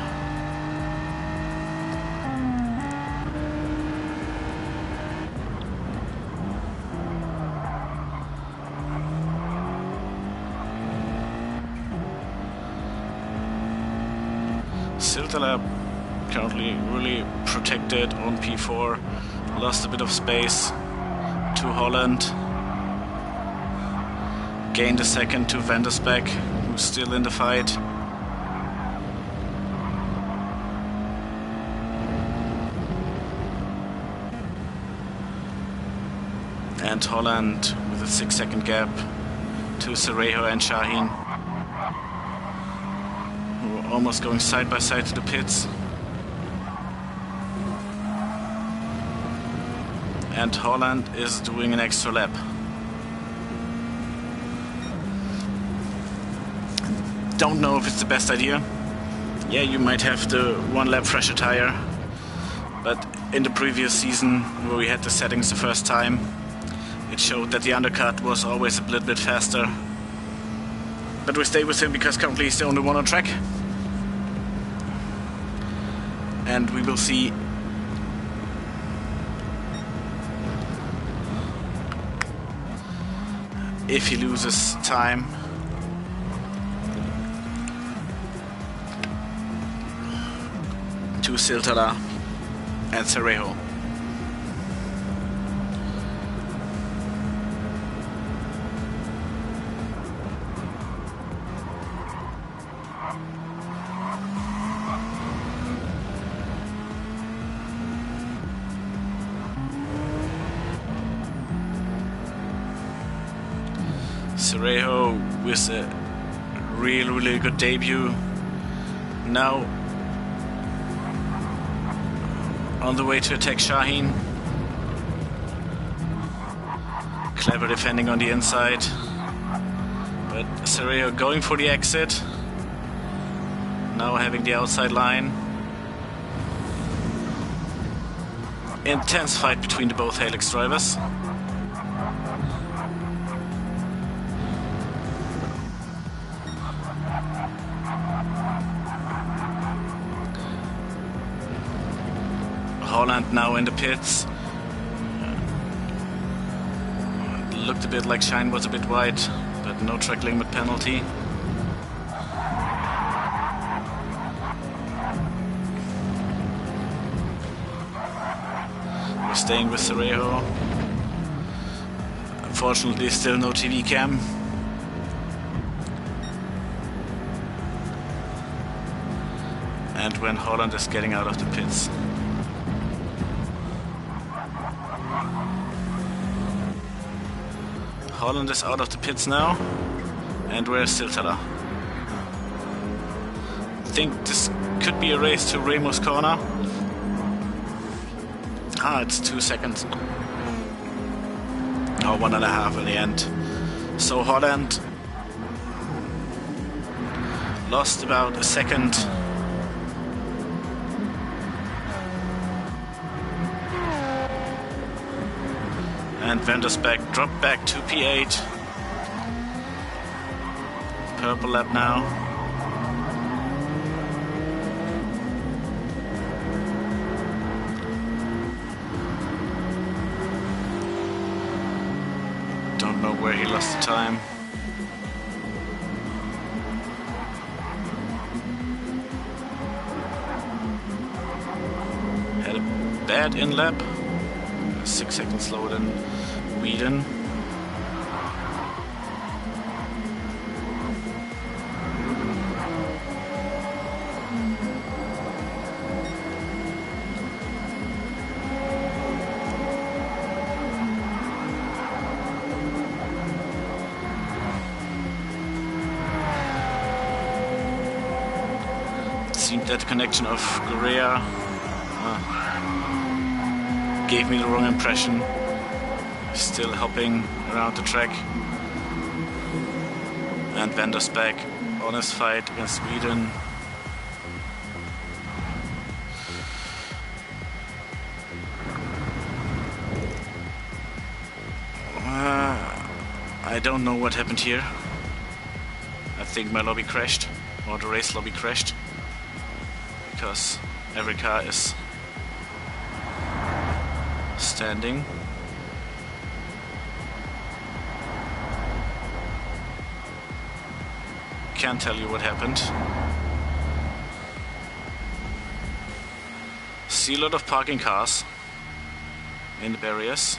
Speaker 1: Siltala currently really protected on P4, lost a bit of space to Holland, gained a second to Vandersbeck, who's still in the fight. And Holland with a 6-second gap to Cerejo and Shaheen, who are almost going side by side to the pits. And Holland is doing an extra lap. Don't know if it's the best idea. Yeah, you might have the 1 lap fresher tire, but in the previous season where we had the settings the first time, it showed that the undercut was always a little bit faster. But we stay with him because currently he's the only one on track. And we will see if he loses time. To Siltala and Cerejo. Cerejo with a really good debut. Now on the way to attack Shaheen. Clever defending on the inside. But Cerejo going for the exit. Now having the outside line. Intense fight between the both Helix drivers. Holland now in the pits. Looked a bit like Shine was a bit wide, but no track limit penalty. We're staying with Cerejo. Unfortunately, still no TV cam. And when Holland is getting out of the pits. Holland is out of the pits now, and where's Siltala? I think this could be a race to Remo's corner. It's 2 seconds. Oh, 1.5 in the end. So Holland lost about a second. And Vandersbeck dropped back to P8. Purple lap now. Don't know where he lost the time. Had a bad in lap. 6 seconds slower than Whedon. that the connection of Korea gave me the wrong impression. Still hopping around the track. And Vander's back on his fight against Sweden. I don't know what happened here. I think my lobby crashed, or the race lobby crashed, because every car is standing. Can't tell you what happened. See a lot of parking cars in the barriers.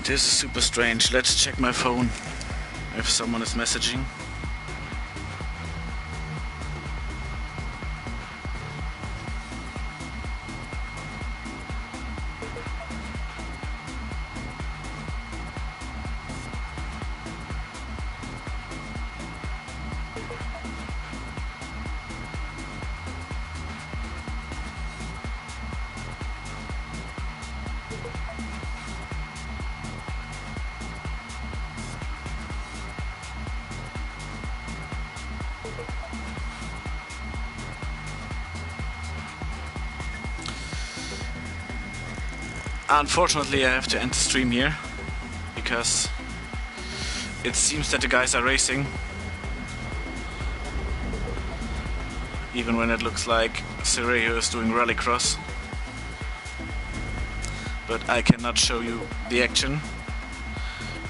Speaker 1: This is super strange. Let's check my phone if someone is messaging. Unfortunately, I have to end the stream here because it seems that the guys are racing, even when it looks like Sergio is doing rallycross. But I cannot show you the action.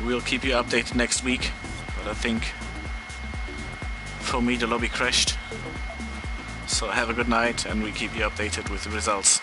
Speaker 1: We'll keep you updated next week, but I think for me the lobby crashed. So have a good night and we keep you updated with the results.